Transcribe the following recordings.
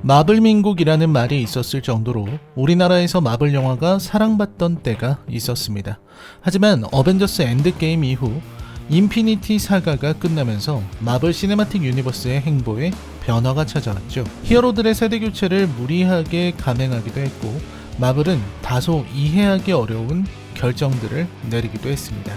마블 민국이라는 말이 있었을 정도로 우리나라에서 마블 영화가 사랑받던 때가 있었습니다. 하지만 어벤져스 엔드게임 이후 인피니티 사가가 끝나면서 마블 시네마틱 유니버스의 행보에 변화가 찾아왔죠. 히어로들의 세대 교체를 무리하게 감행하기도 했고 마블은 다소 이해하기 어려운 결정들을 내리기도 했습니다.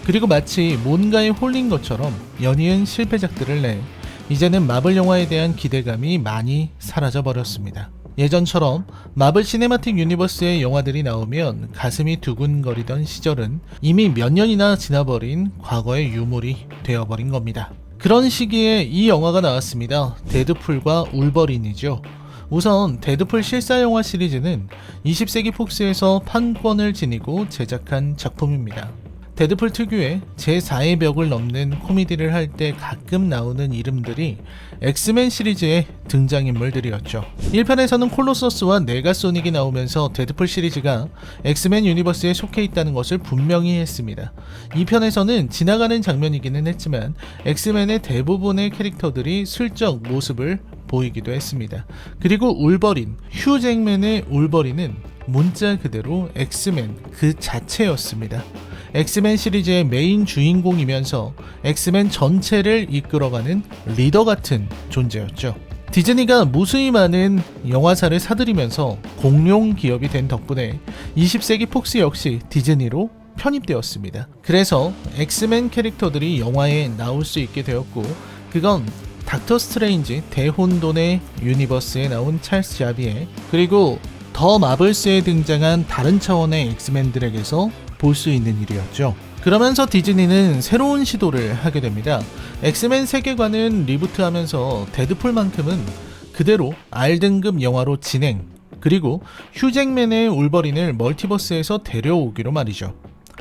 그리고 마치 뭔가에 홀린 것처럼 연이은 실패작들을 내 이제는 마블 영화에 대한 기대감이 많이 사라져 버렸습니다. 예전처럼 마블 시네마틱 유니버스의 영화들이 나오면 가슴이 두근거리던 시절은 이미 몇 년이나 지나버린 과거의 유물이 되어버린 겁니다. 그런 시기에 이 영화가 나왔습니다. 데드풀과 울버린이죠. 우선 데드풀 실사영화 시리즈는 20세기 폭스에서 판권을 지니고 제작한 작품입니다. 데드풀 특유의 제4의 벽을 넘는 코미디를 할 때 가끔 나오는 이름들이 엑스맨 시리즈의 등장인물들이었죠. 1편에서는 콜로서스와 네가소닉이 나오면서 데드풀 시리즈가 엑스맨 유니버스에 속해 있다는 것을 분명히 했습니다. 2편에서는 지나가는 장면이기는 했지만 엑스맨의 대부분의 캐릭터들이 슬쩍 모습을 보이기도 했습니다. 그리고 울버린, 휴 잭맨의 울버린은 문자 그대로 엑스맨 그 자체였습니다. 엑스맨 시리즈의 메인 주인공이면서 엑스맨 전체를 이끌어가는 리더 같은 존재였죠. 디즈니가 무수히 많은 영화사를 사들이면서 공룡 기업이 된 덕분에 20세기 폭스 역시 디즈니로 편입되었습니다. 그래서 엑스맨 캐릭터들이 영화에 나올 수 있게 되었고 그건 닥터 스트레인지 대혼돈의 유니버스에 나온 찰스 자비에 그리고 더 마블스에 등장한 다른 차원의 엑스맨들에게서 볼 수 있는 일이었죠. 그러면서 디즈니는 새로운 시도를 하게 됩니다. 엑스맨 세계관은 리부트하면서 데드풀만큼은 그대로 R등급 영화로 진행, 그리고 휴잭맨의 울버린을 멀티버스에서 데려오기로 말이죠.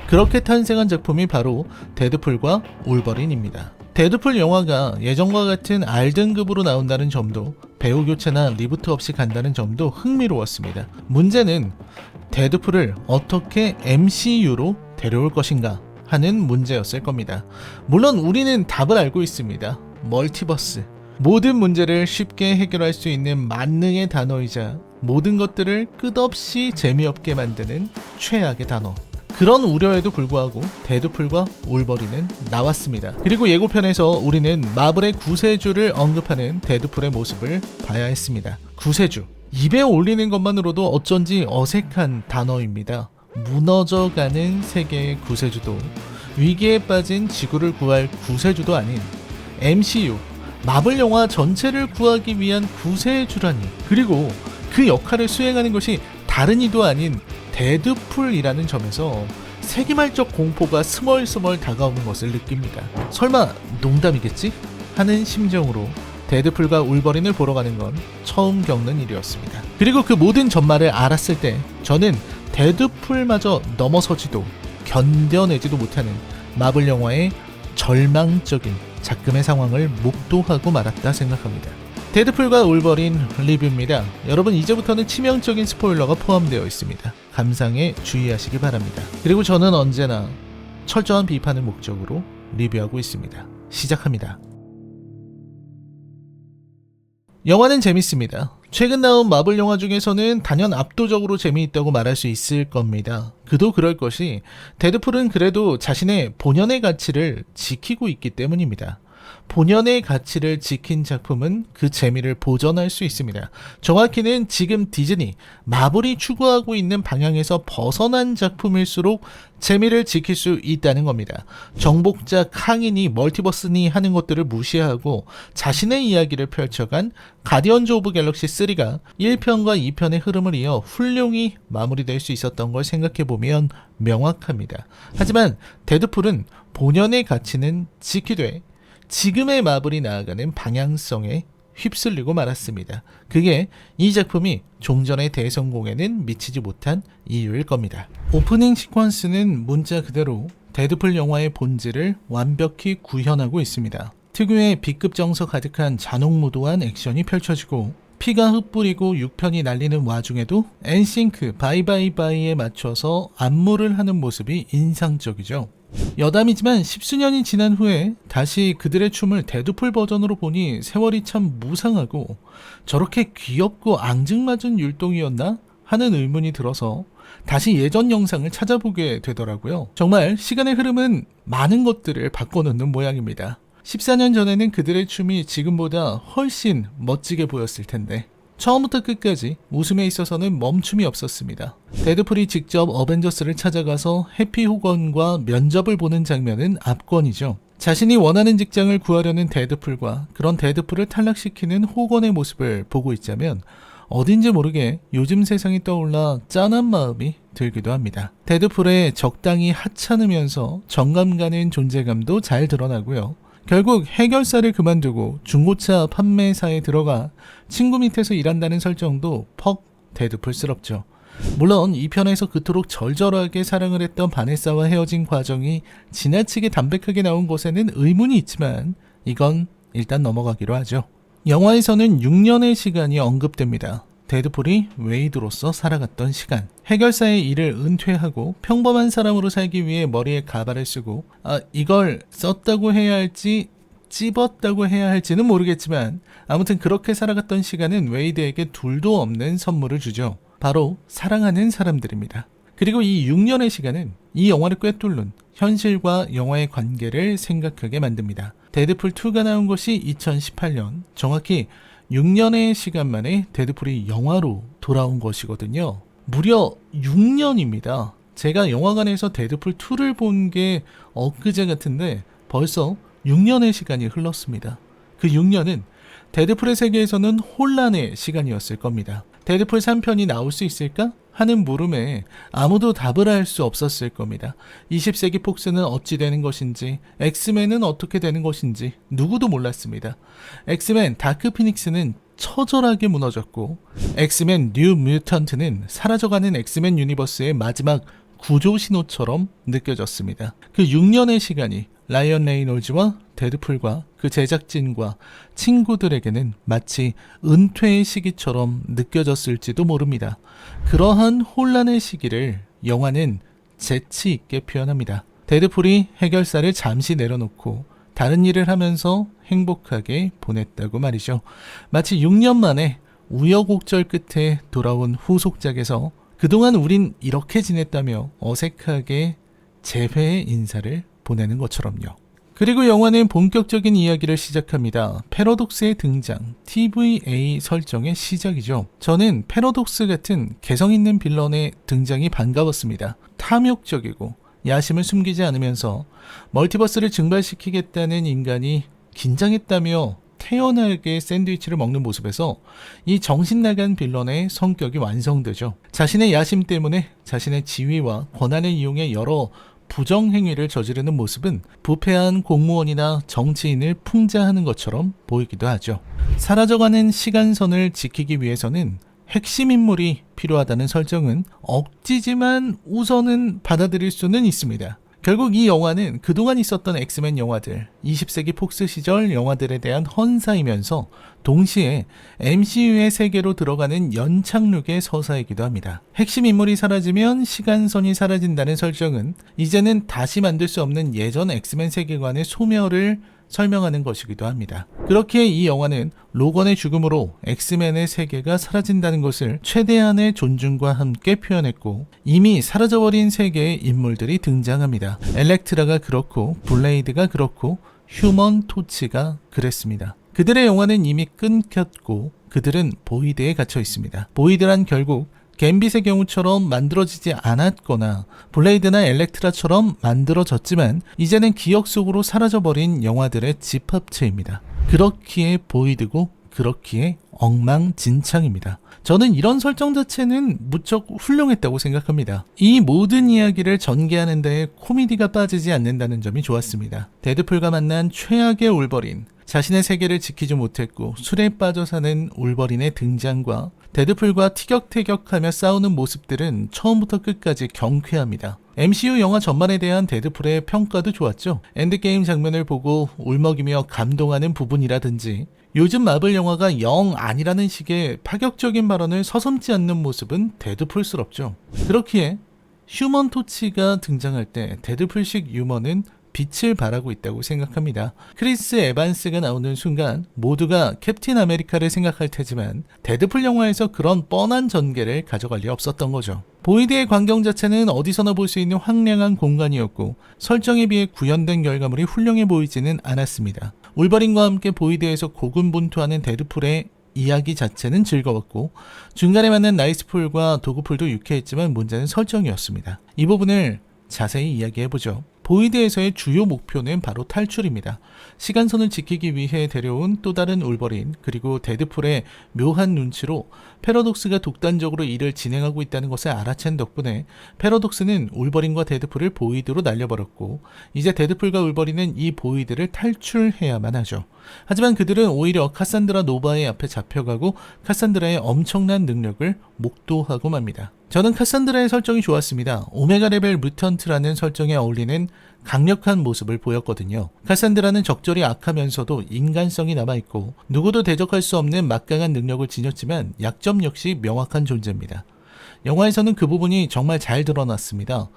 그렇게 탄생한 작품이 바로 데드풀과 울버린입니다. 데드풀 영화가 예전과 같은 R등급으로 나온다는 점도 배우 교체나 리부트 없이 간다는 점도 흥미로웠습니다. 문제는 데드풀을 어떻게 MCU로 데려올 것인가 하는 문제였을 겁니다. 물론 우리는 답을 알고 있습니다. 멀티버스. 모든 문제를 쉽게 해결할 수 있는 만능의 단어이자 모든 것들을 끝없이 재미없게 만드는 최악의 단어. 그런 우려에도 불구하고 데드풀과 울버린은 나왔습니다. 그리고 예고편에서 우리는 마블의 구세주를 언급하는 데드풀의 모습을 봐야 했습니다. 구세주. 입에 올리는 것만으로도 어쩐지 어색한 단어입니다. 무너져가는 세계의 구세주도 위기에 빠진 지구를 구할 구세주도 아닌 MCU, 마블 영화 전체를 구하기 위한 구세주라니. 그리고 그 역할을 수행하는 것이 다른 이도 아닌 데드풀이라는 점에서 세기말적 공포가 스멀스멀 다가오는 것을 느낍니다. 설마 농담이겠지? 하는 심정으로 데드풀과 울버린을 보러 가는 건 처음 겪는 일이었습니다. 그리고 그 모든 전말을 알았을 때 저는 데드풀마저 넘어서지도 견뎌내지도 못하는 마블 영화의 절망적인 작금의 상황을 목도하고 말았다 생각합니다. 데드풀과 울버린 리뷰입니다. 여러분 이제부터는 치명적인 스포일러가 포함되어 있습니다. 감상에 주의하시기 바랍니다. 그리고 저는 언제나 철저한 비판을 목적으로 리뷰하고 있습니다. 시작합니다. 영화는 재밌습니다. 최근 나온 마블 영화 중에서는 단연 압도적으로 재미있다고 말할 수 있을 겁니다. 그도 그럴 것이 데드풀은 그래도 자신의 본연의 가치를 지키고 있기 때문입니다. 본연의 가치를 지킨 작품은 그 재미를 보존할 수 있습니다. 정확히는 지금 디즈니, 마블이 추구하고 있는 방향에서 벗어난 작품일수록 재미를 지킬 수 있다는 겁니다. 정복자 캉이니 멀티버스니 하는 것들을 무시하고 자신의 이야기를 펼쳐간 가디언즈 오브 갤럭시 3가 1편과 2편의 흐름을 이어 훌륭히 마무리될 수 있었던 걸 생각해보면 명확합니다. 하지만 데드풀은 본연의 가치는 지키되 지금의 마블이 나아가는 방향성에 휩쓸리고 말았습니다. 그게 이 작품이 종전의 대성공에는 미치지 못한 이유일 겁니다. 오프닝 시퀀스는 문자 그대로 데드풀 영화의 본질을 완벽히 구현하고 있습니다. 특유의 B급 정서 가득한 잔혹무도한 액션이 펼쳐지고 피가 흩뿌리고 6편이 날리는 와중에도 엔싱크 바이바이바이에 맞춰서 안무를 하는 모습이 인상적이죠. 여담이지만 십수년이 지난 후에 다시 그들의 춤을 데드풀 버전으로 보니 세월이 참 무상하고 저렇게 귀엽고 앙증맞은 율동이었나 하는 의문이 들어서 다시 예전 영상을 찾아보게 되더라고요. 정말 시간의 흐름은 많은 것들을 바꿔놓는 모양입니다. 14년 전에는 그들의 춤이 지금보다 훨씬 멋지게 보였을 텐데 처음부터 끝까지 웃음에 있어서는 멈춤이 없었습니다. 데드풀이 직접 어벤져스를 찾아가서 해피 호건과 면접을 보는 장면은 압권이죠. 자신이 원하는 직장을 구하려는 데드풀과 그런 데드풀을 탈락시키는 호건의 모습을 보고 있자면 어딘지 모르게 요즘 세상이 떠올라 짠한 마음이 들기도 합니다. 데드풀의 적당히 하찮으면서 정감 가는 존재감도 잘 드러나고요. 결국 해결사를 그만두고 중고차 판매사에 들어가 친구 밑에서 일한다는 설정도 퍽 데드풀스럽죠. 물론 이 편에서 그토록 절절하게 사랑을 했던 바네사와 헤어진 과정이 지나치게 담백하게 나온 것에는 의문이 있지만 이건 일단 넘어가기로 하죠. 영화에서는 6년의 시간이 언급됩니다. 데드풀이 웨이드로서 살아갔던 시간. 해결사의 일을 은퇴하고 평범한 사람으로 살기 위해 머리에 가발을 쓰고 이걸 썼다고 해야 할지 찝었다고 해야 할지는 모르겠지만 아무튼 그렇게 살아갔던 시간은 웨이드에게 둘도 없는 선물을 주죠. 바로 사랑하는 사람들입니다. 그리고 이 6년의 시간은 이 영화를 꿰뚫는 현실과 영화의 관계를 생각하게 만듭니다. 데드풀2가 나온 것이 2018년, 정확히 6년의 시간 만에 데드풀이 영화로 돌아온 것이거든요. 무려 6년입니다. 제가 영화관에서 데드풀2를 본 게 엊그제 같은데 벌써 6년의 시간이 흘렀습니다. 그 6년은 데드풀의 세계에서는 혼란의 시간이었을 겁니다. 데드풀 3편이 나올 수 있을까? 하는 물음에 아무도 답을 할 수 없었을 겁니다. 20세기 폭스는 어찌 되는 것인지, 엑스맨은 어떻게 되는 것인지 누구도 몰랐습니다. 엑스맨 다크 피닉스는 처절하게 무너졌고 엑스맨 뉴 뮤턴트는 사라져가는 엑스맨 유니버스의 마지막 구조 신호처럼 느껴졌습니다. 그 6년의 시간이 라이언 레이놀즈와 데드풀과 그 제작진과 친구들에게는 마치 은퇴의 시기처럼 느껴졌을지도 모릅니다. 그러한 혼란의 시기를 영화는 재치 있게 표현합니다. 데드풀이 해결사를 잠시 내려놓고 다른 일을 하면서 행복하게 보냈다고 말이죠. 마치 6년 만에 우여곡절 끝에 돌아온 후속작에서 그동안 우린 이렇게 지냈다며 어색하게 재회의 인사를 보내는 것처럼요. 그리고 영화는 본격적인 이야기를 시작합니다. 패러독스의 등장, TVA 설정의 시작이죠. 저는 패러독스 같은 개성 있는 빌런의 등장이 반가웠습니다. 탐욕적이고 야심을 숨기지 않으면서 멀티버스를 증발시키겠다는 인간이 긴장했다며 태연하게 샌드위치를 먹는 모습에서 이 정신나간 빌런의 성격이 완성되죠. 자신의 야심 때문에 자신의 지위와 권한을 이용해 여러 부정행위를 저지르는 모습은 부패한 공무원이나 정치인을 풍자하는 것처럼 보이기도 하죠. 사라져가는 시간선을 지키기 위해서는 핵심 인물이 필요하다는 설정은 억지지만 우선은 받아들일 수는 있습니다. 결국 이 영화는 그동안 있었던 엑스맨 영화들, 20세기 폭스 시절 영화들에 대한 헌사이면서 동시에 MCU의 세계로 들어가는 연착륙의 서사이기도 합니다. 핵심 인물이 사라지면 시간선이 사라진다는 설정은 이제는 다시 만들 수 없는 예전 엑스맨 세계관의 소멸을 설명하는 것이기도 합니다. 그렇게 이 영화는 로건의 죽음으로 엑스맨의 세계가 사라진다는 것을 최대한의 존중과 함께 표현했고 이미 사라져버린 세계의 인물들이 등장합니다. 엘렉트라가 그렇고 블레이드가 그렇고 휴먼 토치가 그랬습니다. 그들의 영화는 이미 끊겼고 그들은 보이드에 갇혀 있습니다. 보이드란 결국 갬빗의 경우처럼 만들어지지 않았거나 블레이드나 엘렉트라처럼 만들어졌지만 이제는 기억 속으로 사라져버린 영화들의 집합체입니다. 그렇기에 보이드고 그렇기에 엉망진창입니다. 저는 이런 설정 자체는 무척 훌륭했다고 생각합니다. 이 모든 이야기를 전개하는 데에 코미디가 빠지지 않는다는 점이 좋았습니다. 데드풀과 만난 최악의 울버린, 자신의 세계를 지키지 못했고 술에 빠져 사는 울버린의 등장과 데드풀과 티격태격하며 싸우는 모습들은 처음부터 끝까지 경쾌합니다. MCU 영화 전반에 대한 데드풀의 평가도 좋았죠. 엔드게임 장면을 보고 울먹이며 감동하는 부분이라든지 요즘 마블 영화가 영 아니라는 식의 파격적인 발언을 서슴지 않는 모습은 데드풀스럽죠. 그렇기에 휴먼 토치가 등장할 때 데드풀식 유머는 빛을 발하고 있다고 생각합니다. 크리스 에반스가 나오는 순간 모두가 캡틴 아메리카를 생각할 테지만 데드풀 영화에서 그런 뻔한 전개를 가져갈 리 없었던 거죠. 보이드의 광경 자체는 어디서나 볼 수 있는 황량한 공간이었고 설정에 비해 구현된 결과물이 훌륭해 보이지는 않았습니다. 울버린과 함께 보이드에서 고군분투하는 데드풀의 이야기 자체는 즐거웠고 중간에 맞는 나이스풀과 도그풀도 유쾌했지만 문제는 설정이었습니다. 이 부분을 자세히 이야기해보죠. 보이드에서의 주요 목표는 바로 탈출입니다. 시간선을 지키기 위해 데려온 또 다른 울버린 그리고 데드풀의 묘한 눈치로 패러독스가 독단적으로 일을 진행하고 있다는 것을 알아챈 덕분에 패러독스는 울버린과 데드풀을 보이드로 날려버렸고 이제 데드풀과 울버린은 이 보이드를 탈출해야만 하죠. 하지만 그들은 오히려 카산드라 노바의 앞에 잡혀가고 카산드라의 엄청난 능력을 목도하고 맙니다. 저는 카산드라의 설정이 좋았습니다. 오메가 레벨 뮤턴트라는 설정에 어울리는 강력한 모습을 보였거든요. 카산드라는 적절히 악하면서도 인간성이 남아있고 누구도 대적할 수 없는 막강한 능력을 지녔지만 약점 역시 명확한 존재입니다. 영화에서는 그 부분이 정말 잘 드러났습니다.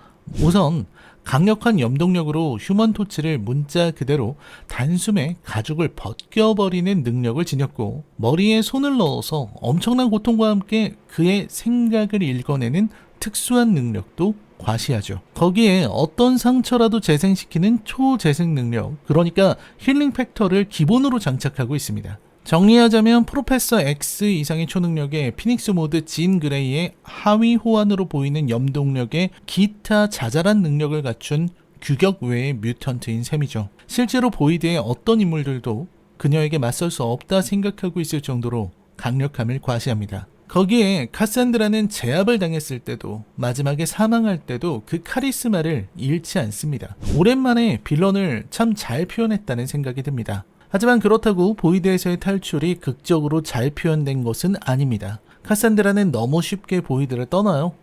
우선 강력한 염동력으로 휴먼 토치를 문자 그대로 단숨에 가죽을 벗겨버리는 능력을 지녔고 머리에 손을 넣어서 엄청난 고통과 함께 그의 생각을 읽어내는 특수한 능력도 과시하죠. 거기에 어떤 상처라도 재생시키는 초재생 능력, 그러니까 힐링 팩터를 기본으로 장착하고 있습니다. 정리하자면 프로페서 X 이상의 초능력에 피닉스 모드 진 그레이의 하위 호환으로 보이는 염동력에 기타 자잘한 능력을 갖춘 규격 외의 뮤턴트인 셈이죠. 실제로 보이드의 어떤 인물들도 그녀에게 맞설 수 없다 생각하고 있을 정도로 강력함을 과시합니다. 거기에 카산드라는 제압을 당했을 때도 마지막에 사망할 때도 그 카리스마를 잃지 않습니다. 오랜만에 빌런을 참 잘 표현했다는 생각이 듭니다. 하지만 그렇다고 보이드에서의 탈출이 극적으로 잘 표현된 것은 아닙니다. 카산드라는 너무 쉽게 보이드를 떠나요.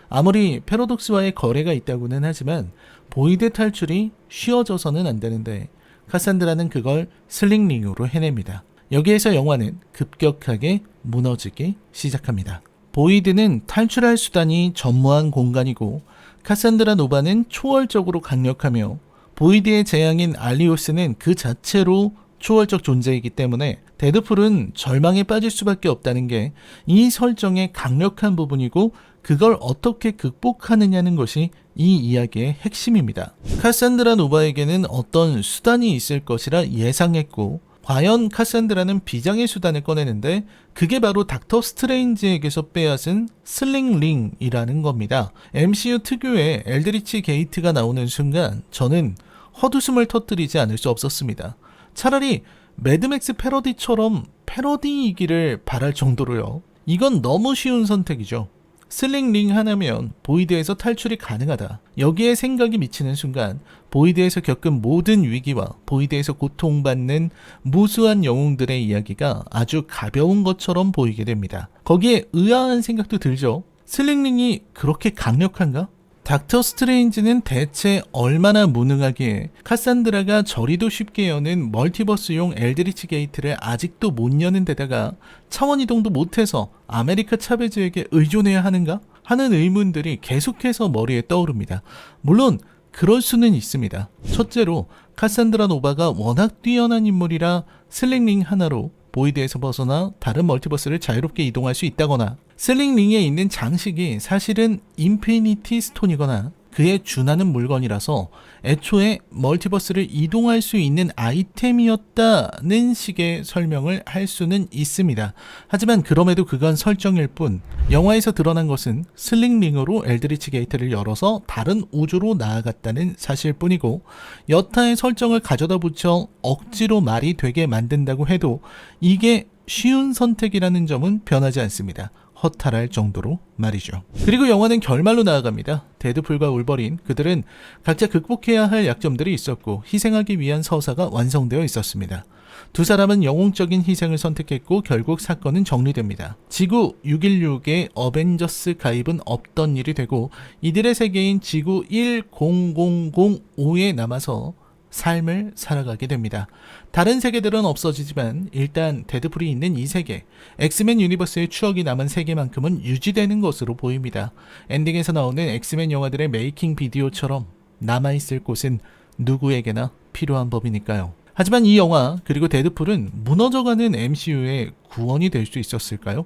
아무리 패러독스와의 거래가 있다고는 하지만 보이드 탈출이 쉬워져서는 안 되는데 카산드라는 그걸 슬링링으로 해냅니다. 여기에서 영화는 급격하게 무너지기 시작합니다. 보이드는 탈출할 수단이 전무한 공간이고 카산드라 노바는 초월적으로 강력하며 보이드의 재앙인 알리오스는 그 자체로 초월적 존재이기 때문에 데드풀은 절망에 빠질 수밖에 없다는 게 이 설정의 강력한 부분이고 그걸 어떻게 극복하느냐는 것이 이 이야기의 핵심입니다. 카산드라 노바에게는 어떤 수단이 있을 것이라 예상했고 과연 카산드라는 비장의 수단을 꺼내는데 그게 바로 닥터 스트레인지에게서 빼앗은 슬링링이라는 겁니다. MCU 특유의 엘드리치 게이트가 나오는 순간 저는 헛웃음을 터뜨리지 않을 수 없었습니다. 차라리 매드맥스 패러디처럼 패러디이기를 바랄 정도로요. 이건 너무 쉬운 선택이죠. 슬링링 하나면 보이드에서 탈출이 가능하다. 여기에 생각이 미치는 순간 보이드에서 겪은 모든 위기와 보이드에서 고통받는 무수한 영웅들의 이야기가 아주 가벼운 것처럼 보이게 됩니다. 거기에 의아한 생각도 들죠. 슬링링이 그렇게 강력한가? 닥터 스트레인지는 대체 얼마나 무능하기에 카산드라가 저리도 쉽게 여는 멀티버스용 엘드리치 게이트를 아직도 못 여는 데다가 차원이동도 못해서 아메리카 차베즈에게 의존해야 하는가? 하는 의문들이 계속해서 머리에 떠오릅니다. 물론 그럴 수는 있습니다. 첫째로 카산드라 노바가 워낙 뛰어난 인물이라 슬링링 하나로 보이드에서 벗어나 다른 멀티버스를 자유롭게 이동할 수 있다거나 슬링링에 있는 장식이 사실은 인피니티 스톤이거나 그에 준하는 물건이라서 애초에 멀티버스를 이동할 수 있는 아이템이었다는 식의 설명을 할 수는 있습니다. 하지만 그럼에도 그건 설정일 뿐 영화에서 드러난 것은 슬링링으로 엘드리치 게이트를 열어서 다른 우주로 나아갔다는 사실뿐이고 여타의 설정을 가져다 붙여 억지로 말이 되게 만든다고 해도 이게 쉬운 선택이라는 점은 변하지 않습니다. 허탈할 정도로 말이죠. 그리고 영화는 결말로 나아갑니다. 데드풀과 울버린, 그들은 각자 극복해야 할 약점들이 있었고 희생하기 위한 서사가 완성되어 있었습니다. 두 사람은 영웅적인 희생을 선택했고 결국 사건은 정리됩니다. 지구 616의 어벤져스 가입은 없던 일이 되고 이들의 세계인 지구 10005에 남아서 삶을 살아가게 됩니다. 다른 세계들은 없어지지만 일단 데드풀이 있는 이 세계, 엑스맨 유니버스의 추억이 남은 세계만큼은 유지되는 것으로 보입니다. 엔딩에서 나오는 엑스맨 영화들의 메이킹 비디오처럼 남아있을 곳은 누구에게나 필요한 법이니까요. 하지만 이 영화 그리고 데드풀은 무너져가는 MCU의 구원이 될 수 있었을까요?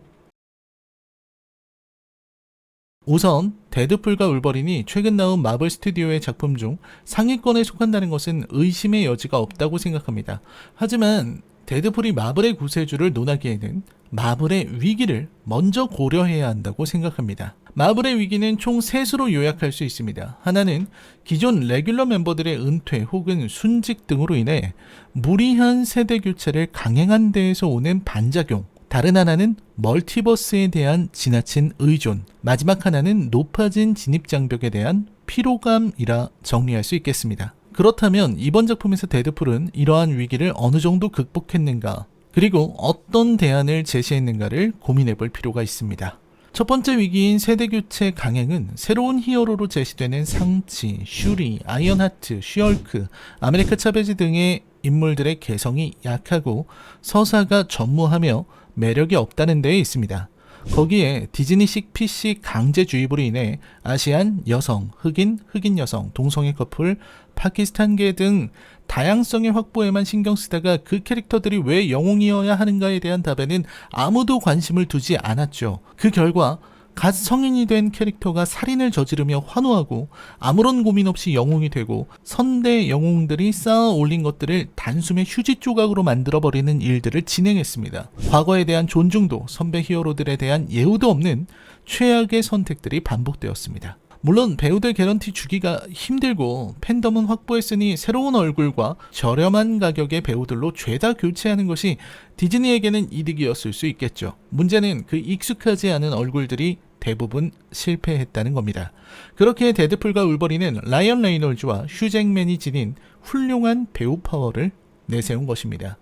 우선 데드풀과 울버린이 최근 나온 마블 스튜디오의 작품 중 상위권에 속한다는 것은 의심의 여지가 없다고 생각합니다. 하지만 데드풀이 마블의 구세주를 논하기에는 마블의 위기를 먼저 고려해야 한다고 생각합니다. 마블의 위기는 총 3수로 요약할 수 있습니다. 하나는 기존 레귤러 멤버들의 은퇴 혹은 순직 등으로 인해 무리한 세대 교체를 강행한 데에서 오는 반작용, 다른 하나는 멀티버스에 대한 지나친 의존, 마지막 하나는 높아진 진입장벽에 대한 피로감이라 정리할 수 있겠습니다. 그렇다면 이번 작품에서 데드풀은 이러한 위기를 어느 정도 극복했는가, 그리고 어떤 대안을 제시했는가를 고민해 볼 필요가 있습니다. 첫 번째 위기인 세대교체 강행은 새로운 히어로로 제시되는 상치, 슈리, 아이언하트, 슈얼크, 아메리카 차베즈 등의 인물들의 개성이 약하고 서사가 전무하며 매력이 없다는 데에 있습니다. 거기에 디즈니식 PC 강제 주입으로 인해 아시안 여성, 흑인 여성, 동성애 커플, 파키스탄계 등 다양성의 확보에만 신경 쓰다가 그 캐릭터들이 왜 영웅이어야 하는가에 대한 답에는 아무도 관심을 두지 않았죠. 그 결과 갓 성인이 된 캐릭터가 살인을 저지르며 환호하고 아무런 고민 없이 영웅이 되고 선대 영웅들이 쌓아 올린 것들을 단숨에 휴지 조각으로 만들어버리는 일들을 진행했습니다. 과거에 대한 존중도 선배 히어로들에 대한 예우도 없는 최악의 선택들이 반복되었습니다. 물론 배우들 개런티 주기가 힘들고 팬덤은 확보했으니 새로운 얼굴과 저렴한 가격의 배우들로 죄다 교체하는 것이 디즈니에게는 이득이었을 수 있겠죠. 문제는 그 익숙하지 않은 얼굴들이 대부분 실패했다는 겁니다. 그렇게 데드풀과 울버린은 라이언 레이놀즈와 휴 잭맨이 지닌 훌륭한 배우 파워를 내세운 것입니다.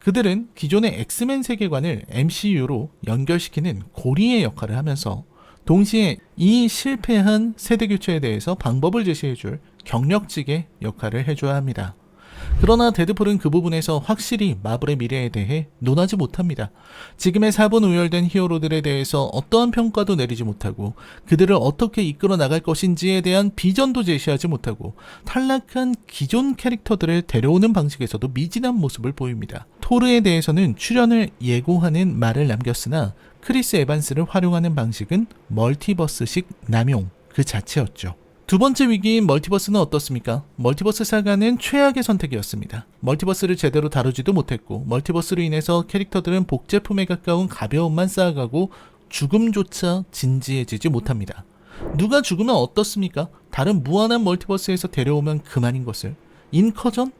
그들은 기존의 엑스맨 세계관을 MCU로 연결시키는 고리의 역할을 하면서 동시에 이 실패한 세대교체에 대해서 방법을 제시해줄 경력직의 역할을 해줘야 합니다. 그러나 데드풀은 그 부분에서 확실히 마블의 미래에 대해 논하지 못합니다. 지금의 사분우열된 히어로들에 대해서 어떠한 평가도 내리지 못하고 그들을 어떻게 이끌어 나갈 것인지에 대한 비전도 제시하지 못하고 탈락한 기존 캐릭터들을 데려오는 방식에서도 미진한 모습을 보입니다. 토르에 대해서는 출연을 예고하는 말을 남겼으나 크리스 에반스를 활용하는 방식은 멀티버스식 남용 그 자체였죠. 두 번째 위기인 멀티버스는 어떻습니까? 멀티버스 사가는 최악의 선택이었습니다. 멀티버스를 제대로 다루지도 못했고 멀티버스로 인해서 캐릭터들은 복제품에 가까운 가벼움만 쌓아가고 죽음조차 진지해지지 못합니다. 누가 죽으면 어떻습니까? 다른 무한한 멀티버스에서 데려오면 그만인 것을. 인커전?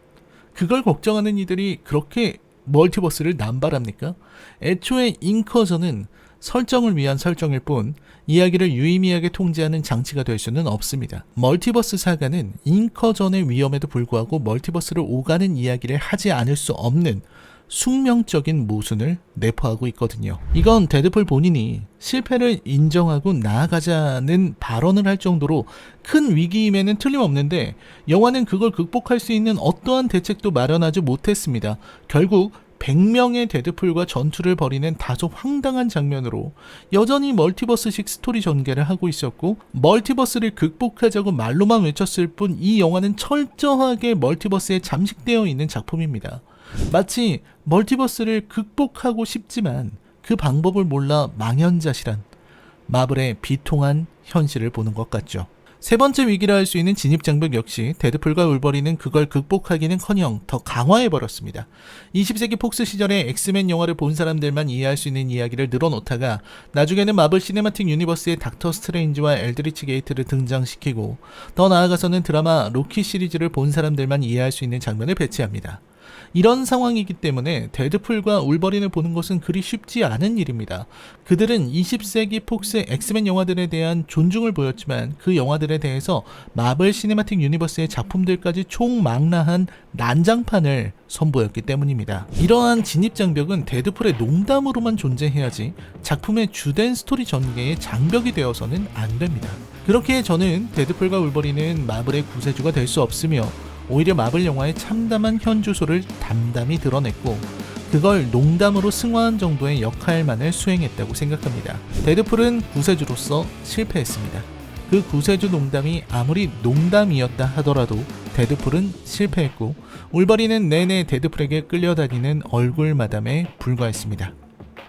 그걸 걱정하는 이들이 그렇게 멀티버스를 남발합니까? 애초에 인커전은 설정을 위한 설정일 뿐 이야기를 유의미하게 통제하는 장치가 될 수는 없습니다. 멀티버스 사가는 인커전의 위험에도 불구하고 멀티버스를 오가는 이야기를 하지 않을 수 없는 숙명적인 모순을 내포하고 있거든요. 이건 데드풀 본인이 실패를 인정하고 나아가자는 발언을 할 정도로 큰 위기임에는 틀림없는데 영화는 그걸 극복할 수 있는 어떠한 대책도 마련하지 못했습니다. 결국 100명의 데드풀과 전투를 벌이는 다소 황당한 장면으로 여전히 멀티버스식 스토리 전개를 하고 있었고 멀티버스를 극복하자고 말로만 외쳤을 뿐 이 영화는 철저하게 멀티버스에 잠식되어 있는 작품입니다. 마치 멀티버스를 극복하고 싶지만 그 방법을 몰라 망연자실한 마블의 비통한 현실을 보는 것 같죠. 세 번째 위기라 할 수 있는 진입장벽 역시 데드풀과 울버린은 그걸 극복하기는커녕 더 강화해버렸습니다. 20세기 폭스 시절에 엑스맨 영화를 본 사람들만 이해할 수 있는 이야기를 늘어놓다가 나중에는 마블 시네마틱 유니버스의 닥터 스트레인지와 엘드리치 게이트를 등장시키고 더 나아가서는 드라마 로키 시리즈를 본 사람들만 이해할 수 있는 장면을 배치합니다. 이런 상황이기 때문에 데드풀과 울버린을 보는 것은 그리 쉽지 않은 일입니다. 그들은 20세기 폭스 엑스맨 영화들에 대한 존중을 보였지만 그 영화들에 대해서 마블 시네마틱 유니버스의 작품들까지 총망라한 난장판을 선보였기 때문입니다. 이러한 진입장벽은 데드풀의 농담으로만 존재해야지 작품의 주된 스토리 전개의 장벽이 되어서는 안 됩니다. 그렇게 저는 데드풀과 울버린은 마블의 구세주가 될 수 없으며 오히려 마블 영화의 참담한 현주소를 담담히 드러냈고 그걸 농담으로 승화한 정도의 역할만을 수행했다고 생각합니다. 데드풀은 구세주로서 실패했습니다. 그 구세주 농담이 아무리 농담이었다 하더라도 데드풀은 실패했고 울버린은 내내 데드풀에게 끌려다니는 얼굴 마담에 불과했습니다.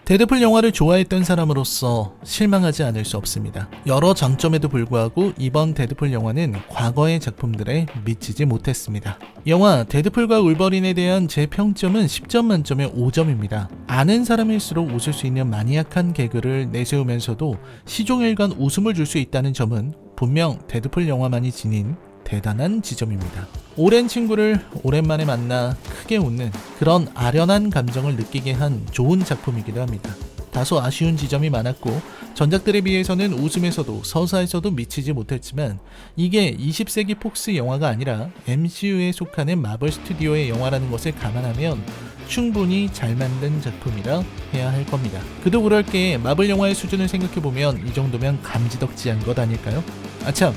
데드풀 영화를 좋아했던 사람으로서 실망하지 않을 수 없습니다. 여러 장점에도 불구하고 이번 데드풀 영화는 과거의 작품들에 미치지 못했습니다. 영화 데드풀과 울버린에 대한 제 평점은 10점 만점에 5점입니다. 아는 사람일수록 웃을 수 있는 마니악한 개그를 내세우면서도 시종일관 웃음을 줄 수 있다는 점은 분명 데드풀 영화만이 지닌 대단한 지점입니다. 오랜 친구를 오랜만에 만나 크게 웃는 그런 아련한 감정을 느끼게 한 좋은 작품이기도 합니다. 다소 아쉬운 지점이 많았고 전작들에 비해서는 웃음에서도 서사에서도 미치지 못했지만 이게 20세기 폭스 영화가 아니라 MCU에 속하는 마블 스튜디오의 영화라는 것을 감안하면 충분히 잘 만든 작품이라 해야 할 겁니다. 그도 그럴 게 마블 영화의 수준을 생각해보면 이 정도면 감지덕지한 것 아닐까요? 아참,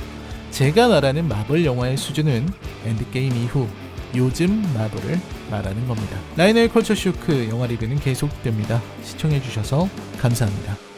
제가 말하는 마블 영화의 수준은 엔드게임 이후 요즘 마블을 말하는 겁니다. 라이너의 컬처 쇼크 영화 리뷰는 계속됩니다. 시청해주셔서 감사합니다.